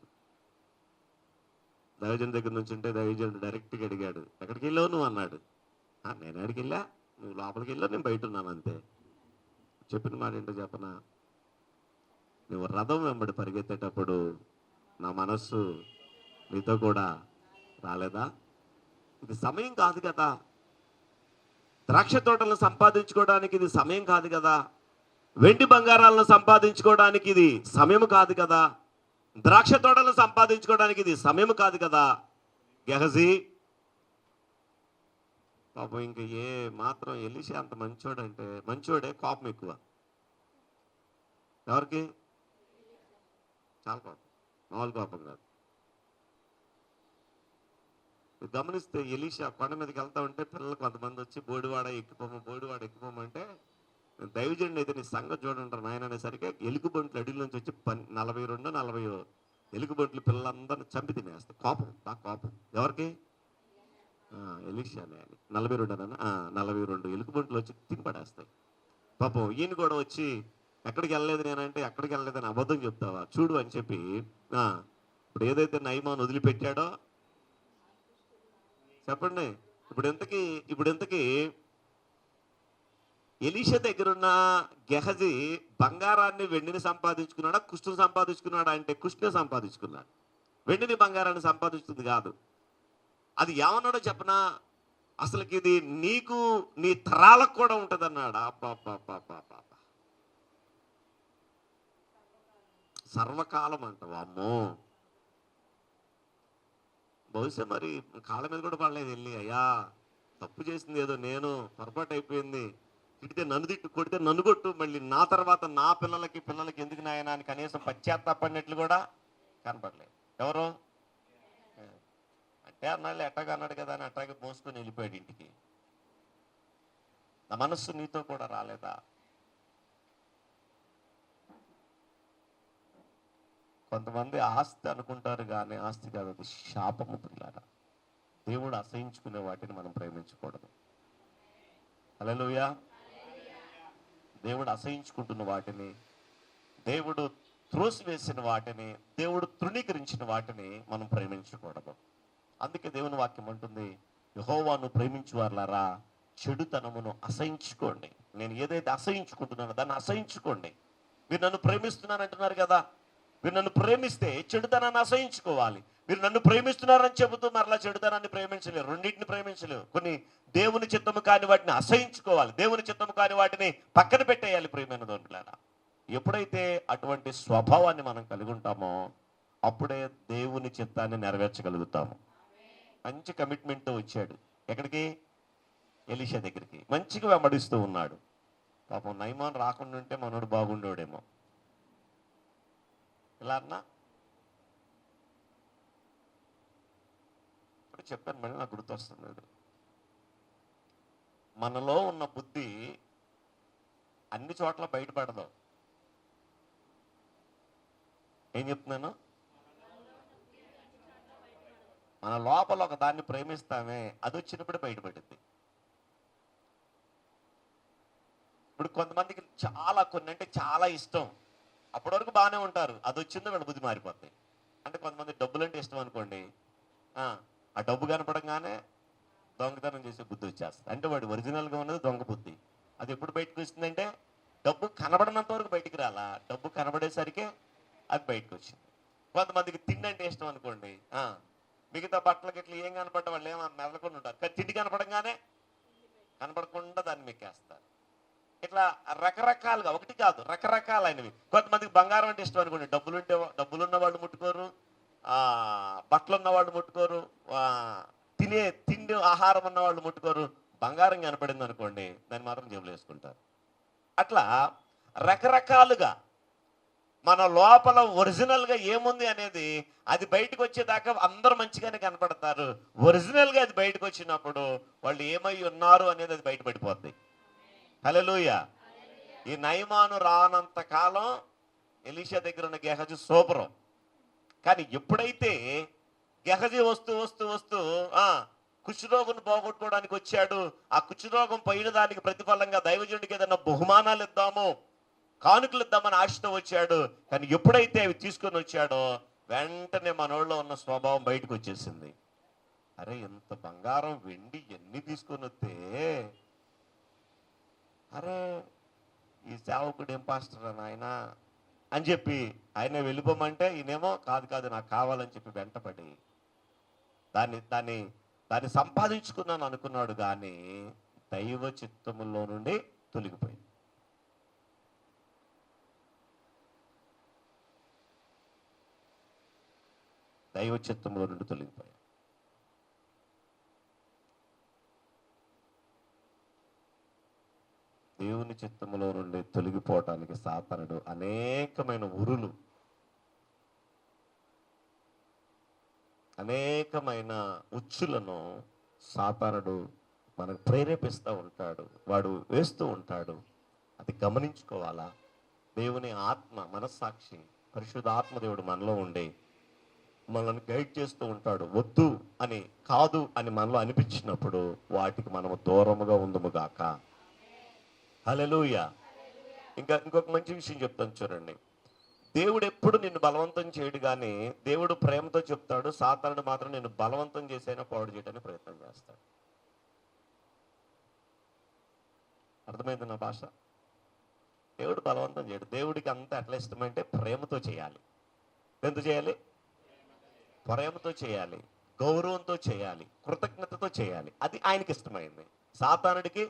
దైవజనుడి దగ్గర నుంచి ఉంటే దైవజనుడు డైరెక్ట్గా అడిగాడు, ఎక్కడికి వెళ్ళావు నువ్వు అన్నాడు. నేను ఎక్కడికి వెళ్ళా, నువ్వు లోపలికి వెళ్ళావు, నేను బయట ఉన్నాను అంతే. చెప్పిన మాట ఏంటో చెప్పనా, నువ్వు రథం వెంబడి పరిగెత్తేటప్పుడు నా మనస్సు నీతో కూడా రాలేదా? ఇది సమయం కాదు కదా, ద్రాక్ష తోటలను సంపాదించుకోవడానికి ఇది సమయం కాదు కదా, వెండి బంగారాలను సంపాదించుకోవడానికి ఇది సమయం కాదు కదా, ద్రాక్ష తోటలను సంపాదించుకోవడానికి ఇది సమయం కాదు కదా. గెహజీ పాపం ఇంక ఏ మాత్రం ఎలీషా అంత మంచోడంటే మంచోడే, కోపం ఎక్కువ. ఎవరికి? చాలా కోపం, మామూలు కోపం కాదు. గమనిస్తే ఎలీషా కొండ మీదకి వెళ్తా ఉంటే పిల్లలు కొంతమంది వచ్చి బోడివాడ ఎక్కిపోమంటే, దైవజనుడు అయితే నీ సంగతి చూడంటారు నాయన అనేసరికి ఎలుగుబంట్లు అడిగి నుంచి వచ్చి 42 ఎలుగుబంట్లు పిల్లలందరినీ చంపి తినేస్తాయి. కోపం, బాగా కోపం. ఎవరికి? ఎలీషానే. 42 ఎలుగుబంట్లు వచ్చి తిని పడేస్తాయి. పాపం ఈయన కూడా వచ్చి ఎక్కడికి వెళ్ళలేదు నేనంటే, ఎక్కడికి వెళ్ళలేదని అబద్ధం చెప్తావా చూడు అని చెప్పి ఇప్పుడు ఏదైతే నైమాన్ వదిలిపెట్టాడో చెప్పండి, ఇప్పుడు ఎంతకి ఎలీషా దగ్గరున్న గెహజీ బంగారాన్ని వెండిని సంపాదించుకున్నాడా కుష్టును సంపాదించుకున్నాడా అంటే కుష్టుని సంపాదించుకున్నాడు. వెండిని బంగారాన్ని సంపాదించుకుంది కాదు. అది ఏమన్నాడో చెప్పనా, అసలుకి ఇది నీకు నీ తరాలకు కూడా ఉంటుంది అన్నాడు. సర్వకాలం అంట. అమ్మో, బహుశా మరి కాళ్ళ మీద కూడా పడలేదు వెళ్ళి, అయ్యా తప్పు చేసింది ఏదో నేను, పొరపాటు అయిపోయింది, తిడితే నన్ను తిట్టు, కొడితే నన్ను కొట్టు, మళ్ళీ నా తర్వాత నా పిల్లలకి ఎందుకు నాయనా అని కనీసం పశ్చాత్తాపడినట్లు కూడా కనపడలేదు. ఎవరు అంటే అన్నాళ్ళు ఎట్టాగా అన్నాడు కదా అని అట్టాగే మోసుకొని వెళ్ళిపోయాడు ఇంటికి. నా మనస్సు నీతో కూడా రాలేదా? కొంతమంది ఆస్తి అనుకుంటారు కానీ ఆస్తి కాదు, అది శాపము పిల్లారా. దేవుడు అసహించుకునే వాటిని మనం ప్రేమించకూడదు. హల్లెలూయా. దేవుడు అసహించుకుంటున్న వాటిని, దేవుడు త్రోసివేసిన వాటిని, దేవుడు తృణీకరించిన వాటిని మనం ప్రేమించకూడదు. అందుకే దేవుని వాక్యం అంటుంది, యెహోవాను ప్రేమించువారులారా చెడుతనమును అసహించుకోండి. నేను ఏదైతే అసహించుకుంటున్నానో దాన్ని అసహించుకోండి. మీరు నన్ను ప్రేమిస్తున్నానంటున్నారు కదా, మీరు నన్ను ప్రేమిస్తే చెడుతనాన్ని అసహించుకోవాలి. మీరు నన్ను ప్రేమిస్తున్నారని చెబుతూ మరలా చెడుతనాన్ని ప్రేమించలేరు, రెండింటిని ప్రేమించలేరు. కొన్ని దేవుని చిత్తము కాని వాటిని అసహించుకోవాలి, దేవుని చిత్తము కాని వాటిని పక్కన పెట్టేయాలి. ప్రియమైన దొంగలారా, ఎప్పుడైతే అటువంటి స్వభావాన్ని మనం కలిగి ఉంటామో అప్పుడే దేవుని చిత్తాన్ని నెరవేర్చగలుగుతాము. మంచి కమిట్మెంట్తో వచ్చాడు ఎక్కడికి? ఎలీషా దగ్గరికి. మంచిగా వెంబడిస్తూ ఉన్నాడు. పాపం నయమాన్ రాకుండా ఉంటే మనోడు బాగుండేవాడేమో. ఇలా అన్నా ఇప్పుడు చెప్పాను, మళ్ళీ నాకు గుర్తొస్తుంది. మనలో ఉన్న బుద్ధి అన్ని చోట్ల బయటపడదు. ఏం చెప్తున్నాను? మన లోపల ఒక దాన్ని ప్రేమిస్తామే, అది వచ్చినప్పుడు బయటపడుద్ది. ఇప్పుడు కొంతమందికి కొన్ని అంటే చాలా ఇష్టం, అప్పటి వరకు బాగానే ఉంటారు, అది వచ్చిందో వీళ్ళ బుద్ధి మారిపోతాయి. అంటే కొంతమంది డబ్బులు అంటే ఇష్టం అనుకోండి, ఆ డబ్బు కనపడంగానే దొంగతనం చేసే బుద్ధి వచ్చేస్తుంది. అంటే వాడు ఒరిజినల్గా ఉన్నది దొంగ బుద్ధి. అది ఎప్పుడు బయటకు వస్తుందంటే డబ్బు కనబడినంత వరకు బయటికి రాలా, డబ్బు కనబడేసరికి అది బయటకు వచ్చింది. కొంతమందికి తిండి అంటే ఇష్టం అనుకోండి, మిగతా బట్టలకి ఇట్లా ఏం కనపడ్డ వాళ్ళు ఏమో మెదలకుండా ఉంటారు, కానీ తిండి కనపడంగానే కనపడకుండా దాన్ని మెక్కేస్తారు. ఇట్లా రకరకాలుగా, ఒకటి కాదు రకరకాలైనవి. కొంతమందికి బంగారం అంటే ఇష్టం అనుకోండి, డబ్బులున్న వాళ్ళు ముట్టుకోరు, బట్టలు ఉన్న వాళ్ళు ముట్టుకోరు, తిండి ఆహారం ఉన్న వాళ్ళు ముట్టుకోరు. బంగారం కనపడింది అనుకోండి దాన్ని మాత్రం జేబులు వేసుకుంటారు. అట్లా రకరకాలుగా మన లోపల ఒరిజినల్గా ఏముంది అనేది అది బయటకు వచ్చేదాకా అందరూ మంచిగానే కనపడతారు. ఒరిజినల్గా అది బయటకు వచ్చినప్పుడు వాళ్ళు ఏమై ఉన్నారు అనేది అది బయటపడిపోద్ది. హల్లెలూయా. ఈ నయమాను రానంత కాలం ఎలీషా దగ్గర ఉన్న గెహజీ సూపరం. కానీ ఎప్పుడైతే గెహజీ వస్తూ వస్తూ వస్తూ కుష్ఠరోగం పోగొట్టుకోవడానికి వచ్చాడు, ఆ కుష్ఠరోగం పోయిన దానికి ప్రతిఫలంగా దైవజనుడికి ఏదైనా బహుమానాలు ఇద్దాము, కానుకలు ఇద్దామని ఆశతో వచ్చాడు. కానీ ఎప్పుడైతే అవి తీసుకొని వచ్చాడో వెంటనే మనోళ్ళలో ఉన్న స్వభావం బయటకు వచ్చేసింది. అరే ఎంత బంగారం వెండి ఎన్ని తీసుకొని వస్తే, అరే ఈ సేవకుడు ఏం పాస్టర్ ఆయన అని చెప్పి ఆయన వెళ్ళిపోమంటే ఈయనేమో కాదు నాకు కావాలని చెప్పి వెంటపడి దాన్ని సంపాదించుకున్నాను అనుకున్నాడు, కానీ దైవ చిత్తములో నుండి తొలగిపోయింది. దైవ చిత్తంలో నుండి తొలగిపోయాయి. దేవుని చిత్తములో నుండి తొలగిపోవటానికి సాతానుడు అనేకమైన అనేకమైన ఉచ్చులను సాతానుడు మనకు ప్రేరేపిస్తూ ఉంటాడు, వాడు వేస్తూ ఉంటాడు. అది గమనించుకోవాలా. దేవుని ఆత్మ, మనస్సాక్షి, పరిశుద్ధ ఆత్మదేవుడు మనలో ఉండి మనల్ని గైడ్ చేస్తూ ఉంటాడు. వద్దు అని, కాదు అని మనలో అనిపించినప్పుడు వాటికి మనము దూరముగా ఉందుము గాక. హల్లెలూయా. ఇంకొక మంచి విషయం చెప్తాను చూడండి. దేవుడు ఎప్పుడు నిన్ను బలవంతం చేయడు, కానీ దేవుడు ప్రేమతో చెప్తాడు. సాతానుడు మాత్రం నిన్ను బలవంతం చేసైనా పాడు చేయడానికి ప్రయత్నం చేస్తాడు. అర్థమైంది నా భాష? దేవుడు బలవంతం చేయడు. దేవుడికి అంత ఎట్లా ఇష్టమంటే ప్రేమతో చేయాలి. ఎంత చేయాలి? ప్రేమతో చేయాలి, గౌరవంతో చేయాలి, కృతజ్ఞతతో చేయాలి. అది ఆయనకి ఇష్టమైంది. సాతానుడికి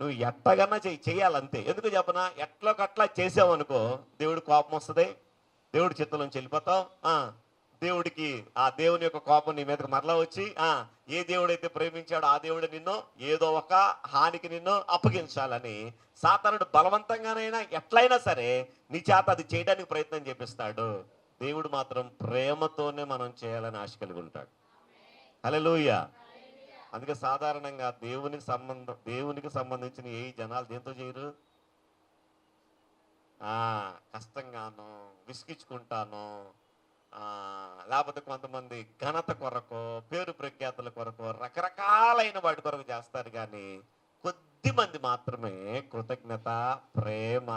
నువ్వు ఎట్టగన్నా చేయాలంతే. ఎందుకు చెప్పనా? ఎట్లోకట్లా చేసావనుకో దేవుడి కోపం వస్తుంది, దేవుడి చిత్తంలోంచి వెళ్ళిపోతావు. దేవుడికి ఆ దేవుని యొక్క కోపం నీ మీదకి మరలా వచ్చి ఏ దేవుడైతే ప్రేమించాడో ఆ దేవుడు నిన్ను ఏదో ఒక హానికి నిన్ను అప్పగించాలని సాతానుడు బలవంతంగానైనా ఎట్లయినా సరే నీ చేత అది చేయడానికి ప్రయత్నం చేపిస్తాడు. దేవుడు మాత్రం ప్రేమతోనే మనం చేయాలని ఆశ కలిగి ఉంటాడు. హల్లెలూయా. అందుకే సాధారణంగా దేవునికి సంబంధించిన ఏ జనాలు దేంతో చేయరు? కష్టంగాను, విసిగించుకుంటాను, లేకపోతే కొంతమంది ఘనత కొరకు, పేరు ప్రఖ్యాతుల కొరకు, రకరకాలైన వాటి కొరకు చేస్తారు. కానీ కొద్ది మంది మాత్రమే కృతజ్ఞత, ప్రేమ,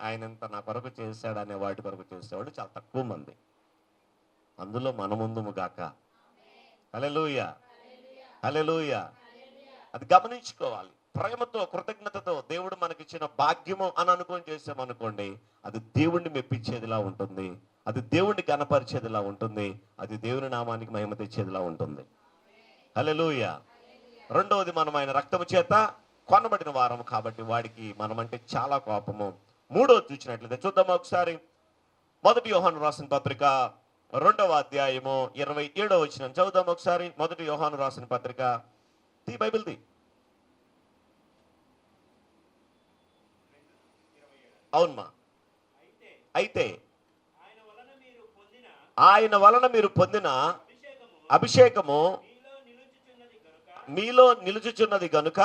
ఆయనంత నా కొరకు చేశాడు అనే వాటి కొరకు చేసేవాడు చాలా తక్కువ మంది. అందులో మనముందుము గాక. హల్లెలూయా, హల్లెలూయా. అది గమనించుకోవాలి. ప్రేమతో, కృతజ్ఞతతో దేవుడు మనకిచ్చిన భాగ్యము అని అనుకొని చేసామనుకోండి, అది దేవుణ్ణి మెప్పించేదిలా ఉంటుంది, అది దేవుణ్ణి గణపరిచేదిలా ఉంటుంది, అది దేవుని నామానికి మహిమ తెచ్చేదిలా ఉంటుంది. హల్లెలూయా. రెండవది, మనం ఆయన రక్తము చేత కొనబడిన వారం కాబట్టి వాడికి మనమంటే చాలా కోపము. మూడవది చూసినట్లయితే చూద్దాం ఒకసారి. 1 యోహాను రాసిన పత్రిక 2వ అధ్యాయము 27వ వచనం చదువుదాం ఒకసారి. 1 యోహాను రాసిన పత్రిక, తీ బైబిల్ తీ. అవునమ్మా. అయితే ఆయన వలన మీరు పొందిన అభిషేకము మీలో నిలుచుచున్నది గనుక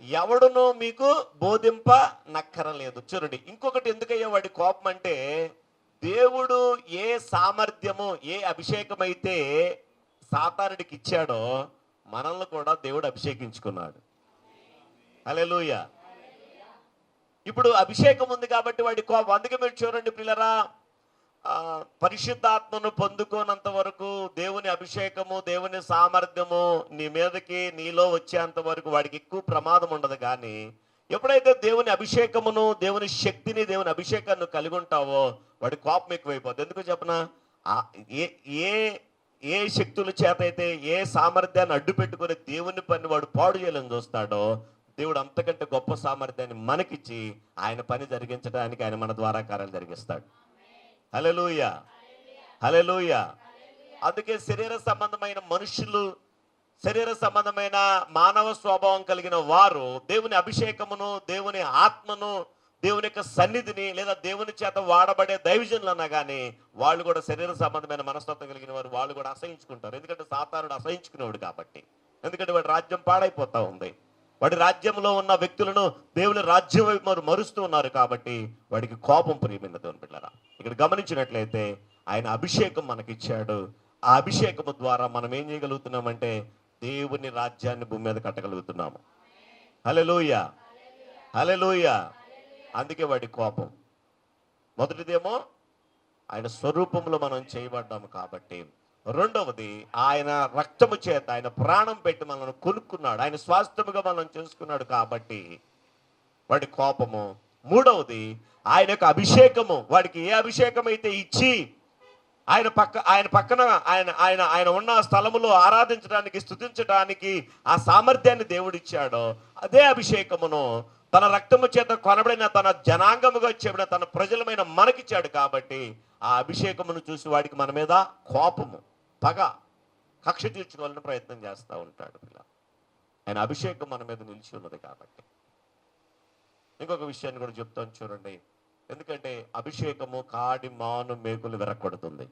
ఎవడునూ మీకు బోధింప నక్కరలేదు. చూడండి, ఇంకొకటి ఎందుకయ్యా వాడి కోపం అంటే, దేవుడు ఏ సామర్థ్యము, ఏ అభిషేకం అయితే సాతానుడికి ఇచ్చాడో మనల్ని కూడా దేవుడు అభిషేకించుకున్నాడు. హల్లెలూయా. ఇప్పుడు అభిషేకం ఉంది కాబట్టి వాడి కోపం. అందుకే మీరు చూడండి పిల్లరా, పరిశుద్ధాత్మను పొందుకోనంత వరకు, దేవుని అభిషేకము, దేవుని సామర్థ్యము నీ మీదకి, నీలో వచ్చేంత వరకు వాడికి ఎక్కువ ప్రమాదం ఉండదు. కానీ ఎప్పుడైతే దేవుని అభిషేకమును, దేవుని శక్తిని, దేవుని అభిషేకాన్ని కలిగి ఉంటావో వాడి కోపం ఎక్కువైపోతుంది. ఎందుకు చెప్పనా? ఏ శక్తుల చేత అయితే, ఏ సామర్థ్యాన్ని అడ్డు పెట్టుకుని దేవుని పని వాడు పాడు చేయాలని చూస్తాడో, దేవుడు అంతకంటే గొప్ప సామర్థ్యాన్ని మనకిచ్చి ఆయన పని జరిగించడానికి ఆయన మన ద్వారా కార్యాలు జరిగిస్తాడు. హల్లెలూయా, హల్లెలూయా. అందుకే శరీర సంబంధమైన మనుషులు, శరీర సంబంధమైన మానవ స్వభావం కలిగిన వారు దేవుని అభిషేకమును, దేవుని ఆత్మను, దేవుని యొక్క సన్నిధిని, లేదా దేవుని చేత వాడబడే దైవజనులు అన్నా కానీ వాళ్ళు కూడా శరీర సంబంధమైన మనస్తత్వం కలిగిన వారు, వాళ్ళు కూడా అసహించుకుంటారు. ఎందుకంటే సాతానుడు అసహించుకునేవాడు కాబట్టి. ఎందుకంటే వాడి రాజ్యం పాడైపోతా ఉంది. వాడి రాజ్యంలో ఉన్న వ్యక్తులను దేవుని రాజ్యం వైపు మరుస్తూ ఉన్నారు కాబట్టి వాడికి కోపం. ప్రియమైన దేవుని బిడ్డలారా, ఇక్కడ గమనించినట్లయితే ఆయన అభిషేకం మనకిచ్చాడు. ఆ అభిషేకము ద్వారా మనం ఏం చేయగలుగుతున్నామంటే దేవుని రాజ్యాన్ని భూమి మీద కట్టగలుగుతున్నాము. హల్లెలూయా, హల్లెలూయా. అందుకే వాడి కోపం. మొదటిదేమో ఆయన స్వరూపంలో మనం చేయబడ్డాము కాబట్టి. రెండవది, ఆయన రక్తము చేత, ఆయన ప్రాణం పెట్టి మనల్ని కొనుక్కున్నాడు, ఆయన స్వాస్థ్యముగా మనం చేసుకున్నాడు కాబట్టి వాడి కోపము. మూడవది, ఆయన యొక్క అభిషేకము. వాడికి ఏ అభిషేకం అయితే ఇచ్చి ఆయన పక్కన ఆయన ఉన్న స్థలములో ఆరాధించడానికి, స్తుతించడానికి ఆ సామర్థ్యాన్ని దేవుడిచ్చాడో అదే అభిషేకమును తన రక్తము చేత కొనబడిన, తన జనాంగముగా చేయబడిన తన ప్రజలమైన మనకిచ్చాడు కాబట్టి ఆ అభిషేకమును చూసి వాడికి మన మీద కోపము, పగ, కక్ష తీర్చుకోవాలని ప్రయత్నం చేస్తూ ఉంటాడు. ఆయన అభిషేకం మన మీద నిలిచి ఉన్నది కాబట్టి. ఇంకొక విషయాన్ని కూడా చెప్తాను చూడండి. ఎందుకంటే అభిషేకము కాడి మాను మేకులు విరగొడుతుంది.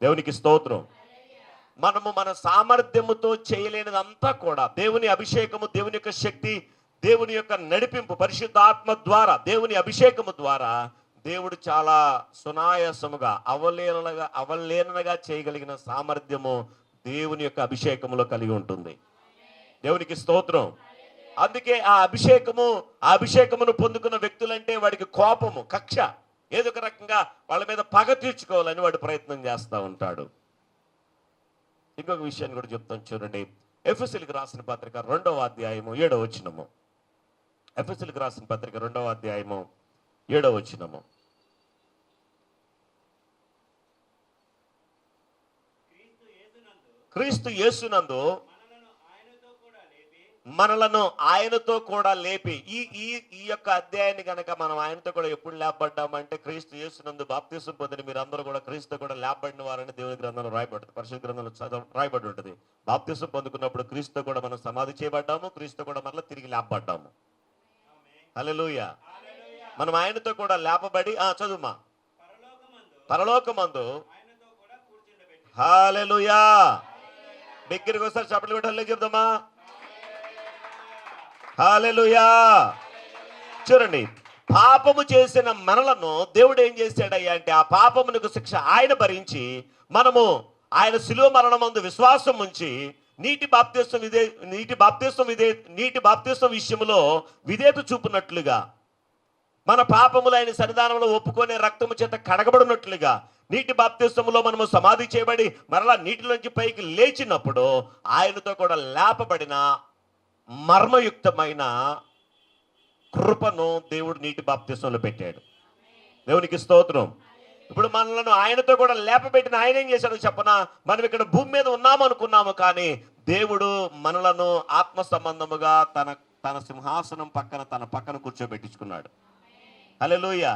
దేవునికి స్తోత్రం. మనము మన సామర్థ్యముతో చేయలేనిదంతా కూడా దేవుని అభిషేకము, దేవుని యొక్క శక్తి, దేవుని యొక్క నడిపింపు, పరిశుద్ధాత్మ ద్వారా, దేవుని అభిషేకము ద్వారా దేవుడు చాలా సునాయాసముగా, అవలేనగా చేయగలిగిన సామర్థ్యము దేవుని యొక్క అభిషేకములో కలిగి ఉంటుంది. దేవునికి స్తోత్రం. అందుకే ఆ అభిషేకమును పొందుకున్న వ్యక్తులంటే వాడికి కోపము, కక్ష, ఏదో ఒక రకంగా వాళ్ళ మీద పగ తీర్చుకోవాలని వాడు ప్రయత్నం చేస్తూ ఉంటాడు. ఇంకొక విషయాన్ని కూడా చెప్తాను చూడండి. ఎఫెసీయులకు రాసిన పత్రిక 2వ అధ్యాయము 7వ వచనము. ఎఫెసీయులకు రాసిన పత్రిక 2వ అధ్యాయము 7వ వచనము. క్రీస్తు యేసునందు మనలను ఆయనతో కూడా లేపి, ఈ ఈ ఈ యొక్క అధ్యాయాన్ని కనుక మనం ఆయనతో కూడా ఎప్పుడు లేపబడ్డామంటే క్రీస్తు యేసునందు బాప్తిసం పొందిన మీరందరూ కూడా క్రీస్తు కూడా లేపబడిన వారని దేవుని గ్రంథంలో రాయబడుతుంది, పరిశుద్ధ గ్రంథంలో రాయబడి ఉంటుంది. బాప్తిసం పొందుకున్నప్పుడు క్రీస్తు కూడా మనం సమాధి చేయబడ్డాము, క్రీస్తు కూడా మరలా తిరిగి లేపబడ్డాము. హల్లెలూయా. మనం ఆయనతో కూడా లేపబడి చదువుమా పరలోకమందు. హల్లెలూయా. దగ్గరికి ఒకసారి చప్పట్లు కొట్టి చెప్దామా. హల్లెలూయా. చూడండి, పాపము చేసిన మనలను దేవుడు ఏం చేశాడయ్యా అంటే ఆ పాపమునకు శిక్ష ఆయన భరించి మనము ఆయన శిలువ మరణమందు విశ్వాసం ఉంచి నీటి బాప్తిస్వం విషయంలో విధేయత చూపునట్లుగా, మన పాపములు ఆయన సన్నిధానంలో ఒప్పుకునే రక్తము చేత కడగబడినట్లుగా, నీటి బాప్తిస్వములో మనము సమాధి చేయబడి మరలా నీటిలోంచి పైకి లేచినప్పుడు ఆయనతో కూడా లేపబడిన మర్మయుక్తమైన కృపను దేవుడు నీటి బాప్తిస్వంలో పెట్టాడు. దేవునికి స్తోత్రం. ఇప్పుడు మనలను ఆయనతో కూడా లేపబెట్టిన ఆయన ఏం చేశాడో చెప్పనా, మనం ఇక్కడ భూమి మీద ఉన్నాము అనుకున్నాము, కానీ దేవుడు మనలను ఆత్మ సంబంధముగా తన సింహాసనం తన పక్కన కూర్చోబెట్టించుకున్నాడు. హల్లెలూయా.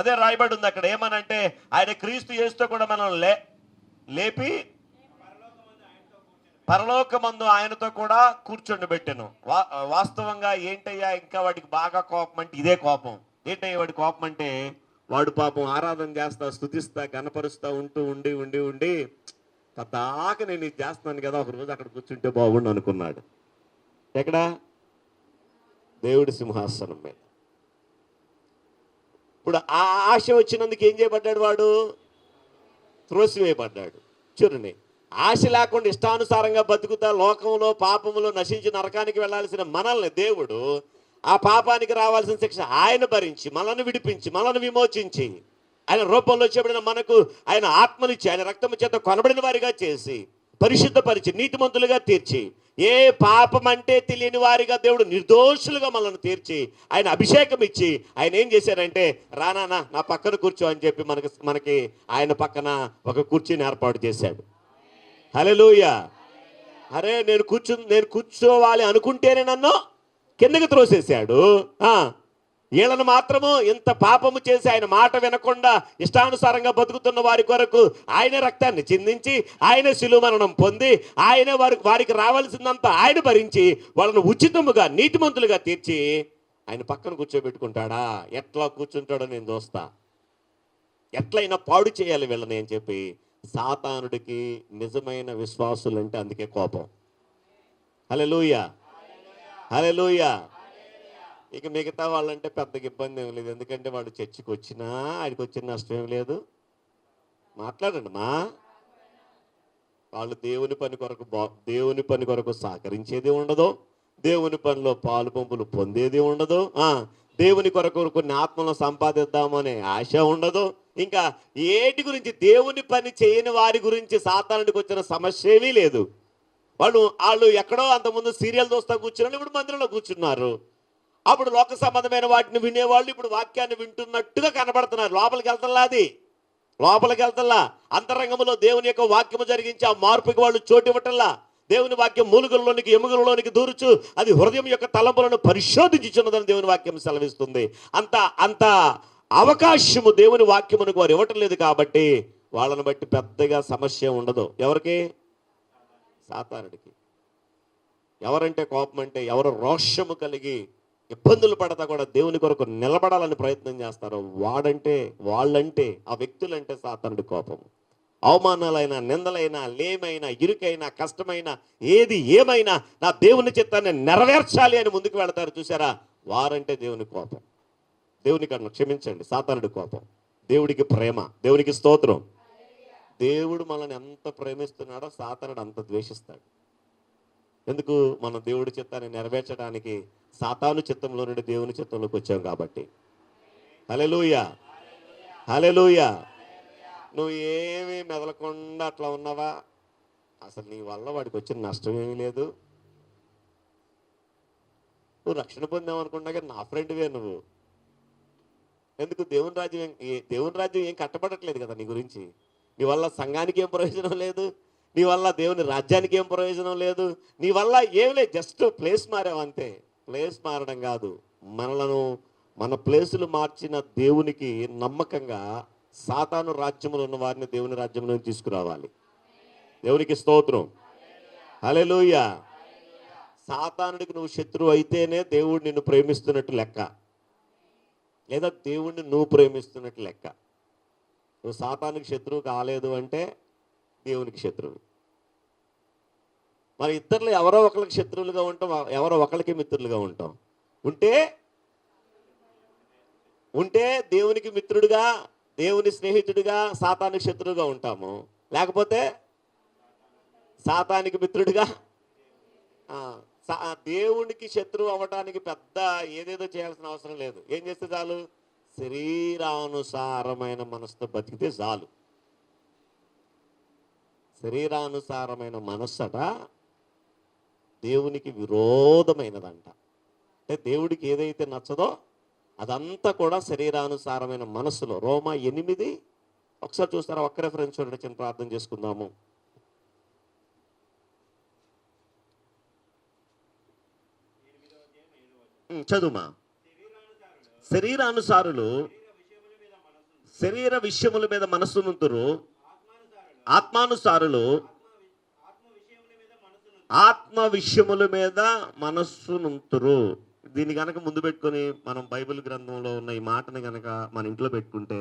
అదే రాయబడి ఉంది అక్కడ. ఏమనంటే ఆయన క్రీస్తు యేసుతో కూడా మనం లేపి పరలోకమందు ఆయనతో కూడా కూర్చోబెట్టాను. వాస్తవంగా ఏంటయ్యా ఇంకా వాడికి బాగా కోపం అంటే ఇదే కోపం. ఏంటయ్యా వాడి కోపం అంటే, వాడు పాపం ఆరాధన చేస్తా, స్తుతిస్తా, గణపరుస్తా ఉండి పద్దాక నేను ఇది చేస్తున్నాను కదా, ఒక రోజు అక్కడ కూర్చుంటే బాగుండు అనుకున్నాడు. ఎక్కడ? దేవుడి సింహాసనం మీద. ఇప్పుడు ఆ ఆశ వచ్చినందుకు ఏం చేయబడ్డాడు? వాడు త్రోసివేయబడ్డాడు. చూడండి, ఆశ లేకుండా ఇష్టానుసారంగా బతుకుతా లోకంలో పాపములో నశించి నరకానికి వెళ్ళాల్సిన మనల్ని దేవుడు ఆ పాపానికి రావాల్సిన శిక్ష ఆయన భరించి మనల్ని విడిపించి మనల్ని విమోచించి ఆయన రూపంలో చేయబడిన మనకు ఆయన ఆత్మనిచ్చి ఆయన రక్తము చేత కొనబడిన వారిగా చేసి పరిశుద్ధపరిచి నీతిమంతులుగా తీర్చి, ఏ పాపం అంటే తెలియని వారిగా దేవుడు నిర్దోషులుగా మనల్ని తీర్చి ఆయన అభిషేకం ఇచ్చి ఆయన ఏం చేశారంటే, రానా నా పక్కన కూర్చో అని చెప్పి మనకి ఆయన పక్కన ఒక కుర్చీని ఏర్పాటు చేశాడు. హల్లెలూయా. అరే నేను కూర్చోవాలి అనుకుంటేనే నన్ను కిందకి త్రోసేశాడు. వీళ్ళను మాత్రము ఇంత పాపము చేసి ఆయన మాట వినకుండా ఇష్టానుసారంగా బతుకుతున్న వారి కొరకు ఆయన రక్తాన్ని చిందించి ఆయన శిలువ మరణం పొంది ఆయన వారికి రావాల్సిందంతా ఆయన భరించి వాళ్ళను ఉచితముగా నీతిమంతులుగా తీర్చి ఆయన పక్కన కూర్చోబెట్టుకుంటాడా? ఎట్లా కూర్చుంటాడో నేను చూస్తా, ఎట్లయినా పాడు చేయాలి వీళ్ళని అని చెప్పి సాతానుడికి నిజమైన విశ్వాసులంటే అందుకే కోపం. హల్లెలూయా. హల్లెలూయా. ఇక మిగతా వాళ్ళంటే పెద్దగా ఇబ్బంది ఏం లేదు, ఎందుకంటే వాడు చర్చికి వచ్చినా ఆడికి వచ్చిన నష్టం ఏం లేదు. మాట్లాడండి మా. వాళ్ళు దేవుని పని కొరకు సహకరించేది ఉండదు, దేవుని పనిలో పాలు పంపులు పొందేది ఉండదు, దేవుని కొరకు కొన్ని ఆత్మలను సంపాదిద్దామనే ఆశ ఉండదు. ఇంకా ఏటి గురించి దేవుని పని చేయని వారి గురించి సాతానుడికి వచ్చిన సమస్య ఏమీ లేదు. వాళ్ళు ఎక్కడో అంతకుముందు సీరియల్ చూస్తా కూర్చున్నారు, ఇప్పుడు మందిరంలో కూర్చున్నారు. అప్పుడు లోక సంబంధమైన వాటిని వినేవాళ్ళు ఇప్పుడు వాక్యాన్ని వింటున్నట్టుగా కనబడుతున్నారు. లోపలికి వెళ్తల్లా అంతరంగంలో దేవుని యొక్క వాక్యము జరిగించి ఆ మార్పుకి వాళ్ళు చోటు ఇవ్వటల్లా. దేవుని వాక్యం మూలుగులలోనికి ఎముకలలోనికి దూరుచు అది హృదయం యొక్క తలంపులను పరిశోధించుచున్నదని దేవుని వాక్యం సెలవిస్తుంది. అంత అవకాశము దేవుని వాక్యమునకు వారు ఇవ్వటం లేదు. కాబట్టి వాళ్ళని బట్టి పెద్దగా సమస్య ఉండదు. ఎవరికి? సాతానుడికి. ఎవరంటే కోపం అంటే, ఎవరు రోషము కలిగి ఇబ్బందులు పడతా కూడా దేవుని కొరకు నిలబడాలని ప్రయత్నం చేస్తారో వాళ్ళంటే ఆ వ్యక్తులంటే సాతానుడి కోపం. అవమానాలైనా, నిందలైనా, లేమైనా, ఇరుకైనా, కష్టమైనా, ఏది ఏమైనా నా దేవుని చిత్తాన్ని నెరవేర్చాలి అని ముందుకు వెళతారు చూసారా, వారంటే దేవుని కోపం. దేవుని కన్నా క్షమించండి, సాతానుడి కోపం. దేవుడికి ప్రేమ. దేవునికి స్తోత్రం. దేవుడు మనల్ని ఎంత ప్రేమిస్తున్నాడో సాతానుడు అంత ద్వేషిస్తాడు. ఎందుకు? మనం దేవుడి చిత్తాన్ని నెరవేర్చడానికి సాతాను చిత్తంలో నుండి దేవుని చిత్తంలోకి వచ్చాం కాబట్టి. హల్లెలూయా. హల్లెలూయా. నువ్వు ఏమీ మెదలకుండా అట్లా ఉన్నావా? అసలు నీ వల్ల వాడికి వచ్చిన నష్టం ఏమీ లేదు, నువ్వు రక్షణ పొందామనుకున్నా కానీ నా ఫ్రెండ్వే నువ్వు. ఎందుకు దేవుని రాజ్యం ఏం కట్టబడట్లేదు కదా నీ గురించి. నీ వల్ల సంఘానికి ఏం ప్రయోజనం లేదు, నీ వల్ల దేవుని రాజ్యానికి ఏం ప్రయోజనం లేదు, నీ వల్ల ఏం లేదు. Just place మారావంతే. ప్లేస్ మారడం కాదు, మన ప్లేసులు మార్చిన దేవునికి నమ్మకంగా సాతాను రాజ్యములో ఉన్న వారిని దేవుని రాజ్యంలో తీసుకురావాలి. దేవునికి స్తోత్రం. హల్లెలూయా. సాతానుడికి నువ్వు శత్రువు అయితేనే దేవుడు నిన్ను ప్రేమిస్తున్నట్టు లెక్క, లేదా దేవుణ్ణి నువ్వు ప్రేమిస్తున్నట్టు లెక్క. నువ్వు సాతానుడికి శత్రువు కాలేదు అంటే దేవునికి శత్రువు. మరి ఇద్దరిలో ఎవరో ఒకరికి శత్రువులుగా ఉంటాం, ఎవరో ఒకరికి మిత్రులుగా ఉంటాం. ఉంటే దేవునికి మిత్రుడిగా, దేవుని స్నేహితుడిగా, సాతానికి శత్రువుగా ఉంటాము. లేకపోతే సాతానికి మిత్రుడిగా. దేవునికి శత్రువు అవ్వడానికి పెద్ద ఏదేదో చేయాల్సిన అవసరం లేదు. ఏం చేస్తే చాలు, శరీరానుసారమైన మనసుతో బతికితే చాలు. శరీరానుసారమైన మనస్సట దేవునికి విరోధమైనదంట. అంటే దేవుడికి ఏదైతే నచ్చదో అదంతా కూడా శరీరానుసారమైన మనస్సులో. రోమా 8 ఒకసారి చూస్తారా? ఒక్క రెఫరెన్స్ చూడండి, చిన్న ప్రార్థన చేసుకుందాము. చదువుమా. శరీరానుసారులు శరీర విషయముల మీద మనస్సునుంతురు, ఆత్మానుసారులు ఆత్మ విషయముల మీద మనస్సునుంతురు. దీన్ని కనుక ముందు పెట్టుకొని మనం బైబిల్ గ్రంథంలో ఉన్న ఈ మాటని కనుక మన ఇంట్లో పెట్టుకుంటే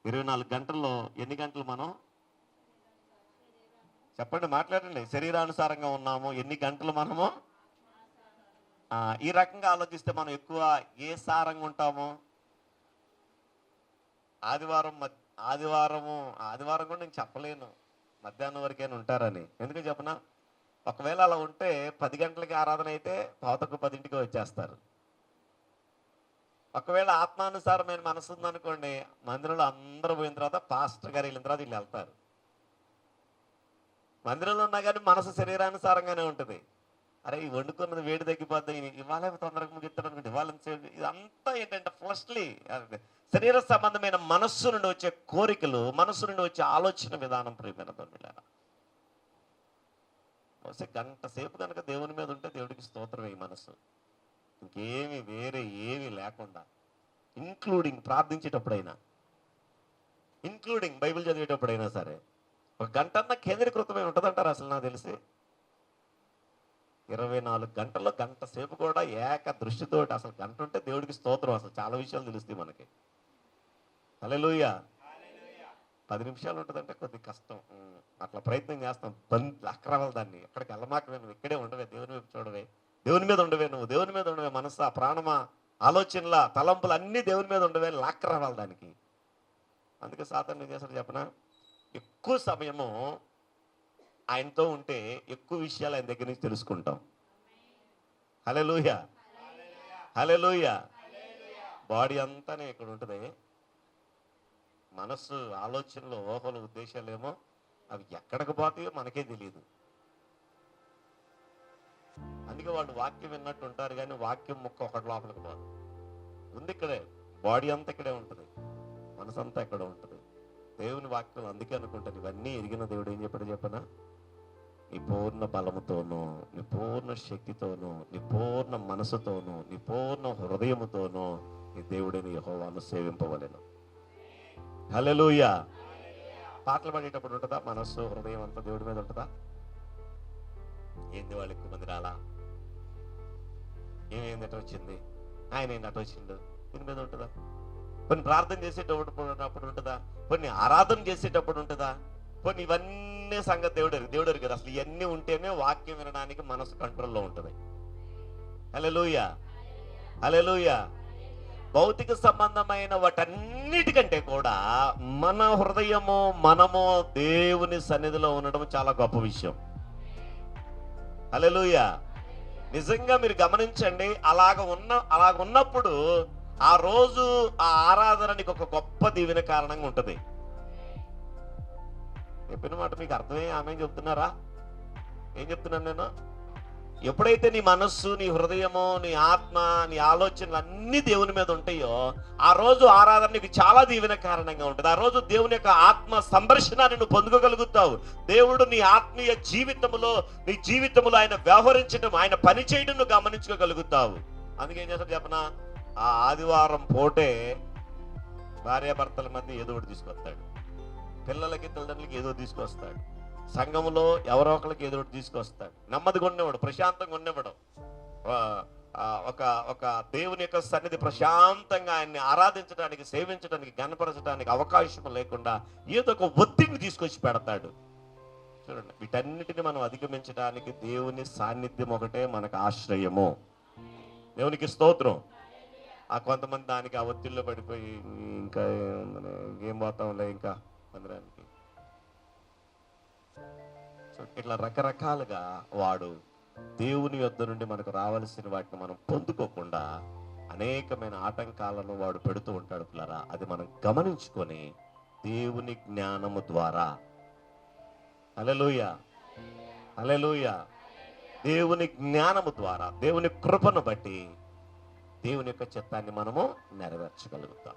24 గంటల్లో ఎన్ని గంటలు మనం చెప్పండి, మాట్లాడండి. శరీరానుసారంగా ఉన్నాము, ఎన్ని గంటలు మనము ఈ రకంగా ఆలోచిస్తే మనం ఎక్కువ ఏ సారంగా ఉంటాము? ఆదివారం కూడా నేను చెప్పలేను మధ్యాహ్నం వరకైనా ఉంటారని. ఎందుకు చెప్పనా? ఒకవేళ అలా ఉంటే 10 గంటలకి ఆరాధన అయితే 9:10కి వచ్చేస్తారు. ఒకవేళ ఆత్మానుసారమైన మనసు ఉందనుకోండి, మందిరంలో అందరూ పోయిన తర్వాత పాస్టర్ గారు వెళ్ళిన తర్వాత వీళ్ళు వెళ్తారు. మందిరంలో ఉన్నా కానీ మనసు శరీరానుసారంగానే ఉంటుంది. అరే ఈ వండుకున్నది వేడి తగ్గిపోద్ది, ఇవాళ తొందరగా ముగిస్తాడు అనుకుంటే ఇవాళ. ఇదంతా ఏంటంటే ఫస్ట్లీ శరీర సంబంధమైన మనస్సు నుండి వచ్చే కోరికలు, మనస్సు నుండి వచ్చే ఆలోచన విధానం. ప్రియమైన తొమ్మిదిలారా, గంట సేపు కనుక దేవుని మీద ఉంటే దేవుడికి స్తోత్రం. ఈ మనస్సు ఇంకేమి వేరే ఏమి లేకుండా, ఇంక్లూడింగ్ ప్రార్థించేటప్పుడైనా, ఇంక్లూడింగ్ బైబిల్ చదివేటప్పుడైనా సరే, ఒక గంటన్నా కేంద్రీకృతమై ఉంటుందంటారు. అసలు నాకు తెలిసి 24 గంటల్లో గంట సేపు కూడా ఏక దృష్టితో, అసలు గంట ఉంటే దేవుడికి స్తోత్రం. అసలు చాలా విషయాలు తెలుస్తాయి మనకి. హల్లెలూయా. 10 నిమిషాలు ఉంటుందంటే కొద్ది కష్టం. అట్లా ప్రయత్నం చేస్తాం. లక్కరావాలి దాన్ని. ఎక్కడికి వెళ్ళమాకవే, నువ్వు ఇక్కడే ఉండవే, దేవుని వైపు చూడవే, దేవుని మీద ఉండవే, నువ్వు దేవుని మీద ఉండవే, మనసా ప్రాణమా ఆలోచనల తలంపులు అన్నీ దేవుని మీద ఉండవే, లాక్కరావాలి దానికి. అందుకే సాతాను ఏం చేస్తాడు చెప్పనా? ఎక్కువ సమయము ఆయనతో ఉంటే ఎక్కువ విషయాలు ఆయన దగ్గర నుంచి తెలుసుకుంటాం. హల్లెలూయా, హల్లెలూయా. బాడీ అంతానే ఇక్కడ ఉంటుంది, మనస్సు ఆలోచనలు ఊహలు ఉద్దేశాలు ఏమో అవి ఎక్కడికి పోతాయో మనకే తెలియదు. అందుకే వాళ్ళు వాక్యం విన్నట్టు ఉంటారు కానీ వాక్యం ముక్క ఒకటి లోపలికి పోదు. ఉంది ఇక్కడే, బాడీ అంతా ఇక్కడే ఉంటుంది, మనసు అంతా ఇక్కడ ఉంటుంది. దేవుని వాక్యం అందుకే అనుకుంటాను, ఇవన్నీ ఎరిగిన దేవుడు ఏం చెప్పాడు చెప్పనా? నీ పూర్ణ బలముతోనూ, నీ పూర్ణ శక్తితోనూ, నీ పూర్ణ మనసుతోనూ, నీ పూర్ణ హృదయముతోనూ నీ దేవుడిని యెహోవాను సేవింపవలెను. హల్లెలూయా. పాటలు పాడేటప్పుడు ఉంటుందా మనస్సు హృదయం అంతా దేవుడి మీద ఉంటుందా? ఏంది వాళ్ళు ఎక్కువ మంది రాలా, ఏమేంది అటు వచ్చింది, ఆయన ఏంది అటు వచ్చిండు, దీని మీద ఉంటుందా? కొన్ని ప్రార్థన చేసేటప్పుడు ఉంటుందా? కొన్ని ఆరాధన చేసేటప్పుడు ఉంటుందా? కొన్ని ఇవన్నీ సంగతి దేవుడు కదా. అసలు ఇవన్నీ ఉంటేనే వాక్యం వినడానికి మనసు కంట్రోల్లో ఉంటుంది. హల్లెలూయా, హల్లెలూయా. భౌతిక సంబంధమైన వాటన్నిటికంటే కూడా మన హృదయము, మనము దేవుని సన్నిధిలో ఉండడం చాలా గొప్ప విషయం. హల్లెలూయా. నిజంగా మీరు గమనించండి, అలాగ ఉన్నప్పుడు ఆ రోజు ఆ ఆరాధనకి ఒక గొప్ప దీవెన కారణంగా ఉంటుంది. చెప్పిన మాట మీకు అర్థమయ్యే ఆమె చెప్తున్నారా? ఏం చెప్తున్నాను నేను? ఎప్పుడైతే నీ మనస్సు, నీ హృదయము, నీ ఆత్మ, నీ ఆలోచనలు అన్ని దేవుని మీద ఉంటాయో ఆ రోజు ఆరాధన నీకు చాలా దీవెన కారణంగా ఉంటుంది. ఆ రోజు దేవుని యొక్క ఆత్మ సంరక్షణని నువ్వు పొందుకోగలుగుతావు. దేవుడు నీ ఆత్మీయ జీవితంలో, నీ జీవితంలో ఆయన వ్యవహరించడం, ఆయన పని చేయడం నువ్వు గమనించుకోగలుగుతావు. అందుకే ఏం చేస్తాడు చెప్పనా? ఆ ఆదివారం పూటే భార్యాభర్తల మధ్య ఏదో ఒకటి తీసుకొస్తాడు, పిల్లలకి తల్లిదండ్రులకి ఏదో తీసుకొస్తాడు, సంఘంలో ఎవరో ఒకరికి ఏదో ఒకటి తీసుకొస్తాడు. నెమ్మదిగా ఉండేవాడు, ప్రశాంతంగా ఉండేవాడు. ఒక దేవుని యొక్క సన్నిధి ప్రశాంతంగా ఆయన్ని ఆరాధించడానికి, సేవించడానికి, గణపరచడానికి అవకాశం లేకుండా ఏదో ఒక ఒత్తిడిని తీసుకొచ్చి పెడతాడు. చూడండి, వీటన్నిటిని మనం అధిగమించడానికి దేవుని సాన్నిధ్యం ఒకటే మనకు ఆశ్రయము. దేవునికి స్తోత్రం. కొంతమంది దానికి ఆ ఒత్తిడిలో పడిపోయి ఇంకా ఏం పోతాంలే ఇంకా మందిరానికి, ఇట్లా రకరకాలుగా వాడు దేవుని యొద్ద నుండి మనకు రావాల్సిన వాటిని మనం పొందుకోకుండా అనేకమైన ఆటంకాలను వాడు పెడుతూ ఉంటాడు పిల్లరా. అది మనం గమనించుకొని దేవుని జ్ఞానము ద్వారా, హల్లెలూయా హల్లెలూయా, దేవుని జ్ఞానము ద్వారా, దేవుని కృపను బట్టి దేవుని యొక్క చిత్తాన్ని మనము నెరవేర్చగలుగుతాం.